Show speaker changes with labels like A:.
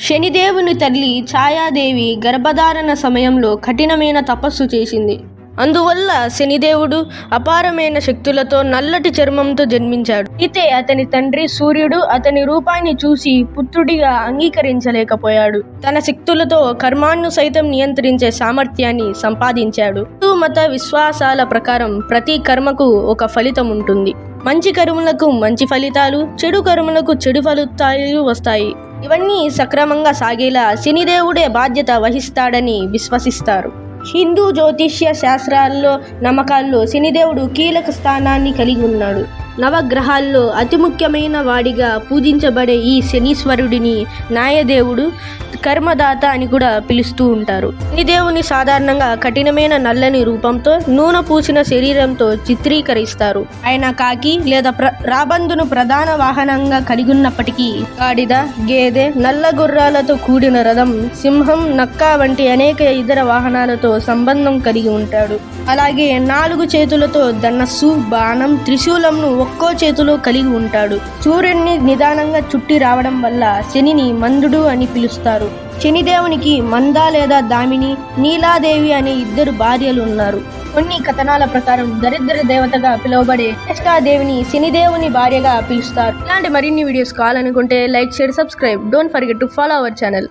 A: శనిదేవుని తల్లి ఛాయాదేవి గర్భధారణ సమయంలో కఠినమైన తపస్సు చేసింది. అందువల్ల శనిదేవుడు అపారమైన శక్తులతో నల్లటి చర్మంతో జన్మించాడు. అయితే అతని తండ్రి సూర్యుడు అతని రూపాన్ని చూసి పుత్రుడిగా అంగీకరించలేకపోయాడు. తన శక్తులతో కర్మాన్ని సైతం నియంత్రించే సామర్థ్యాన్ని సంపాదించాడు. హిందూ మత విశ్వాసాల ప్రకారం ప్రతి కర్మకు ఒక ఫలితం ఉంటుంది. మంచి కర్మలకు మంచి ఫలితాలు, చెడు కర్మలకు చెడు ఫలితాలు వస్తాయి. ఇవన్నీ సక్రమంగా సాగేలా శనిదేవుడే బాధ్యత వహిస్తాడని విశ్వసిస్తారు. హిందూ జ్యోతిష్య శాస్త్రాల్లో నమ్మకాల్లో శనిదేవుడు కీలక స్థానాన్ని కలిగి ఉన్నాడు. నవగ్రహాల్లో అతి ముఖ్యమైన వాడిగా పూజించబడే ఈ శనీశ్వరుడిని న్యాయదేవుడు, కర్మదాత అని కూడా పిలుస్తూ ఉంటారు. శనిదేవుని సాధారణంగా కఠినమైన నల్లని రూపంతో నూనె పూసిన శరీరంతో చిత్రీకరిస్తారు. ఆయన కాకి లేదా రాబందును ప్రధాన వాహనంగా కలిగి ఉన్నప్పటికీ గాడిద, గేదె, నల్ల గుర్రాలతో కూడిన రథం, సింహం, నక్క వంటి అనేక ఇతర వాహనాలతో సంబంధం కలిగి ఉంటాడు. అలాగే 4 చేతులతో ధనస్సు, బాణం, త్రిశూలంను ఒక్కో చేతిలో కలిగి ఉంటాడు. సూర్యుడిని నిదానంగా చుట్టి రావడం వల్ల శనిని మందుడు అని పిలుస్తారు. శనిదేవునికి మంద లేదా దామిని, నీలాదేవి అనే 2 భార్యలు ఉన్నారు. కొన్ని కథనాల ప్రకారం దరిద్ర దేవతగా పిలువబడే జ్యేష్ఠాదేవిని శనిదేవుని భార్యగా పిలుస్తారు. ఇలాంటి మరిన్ని వీడియోస్ కావాలనుకుంటే like, share, subscribe. Don't forget to follow our channel.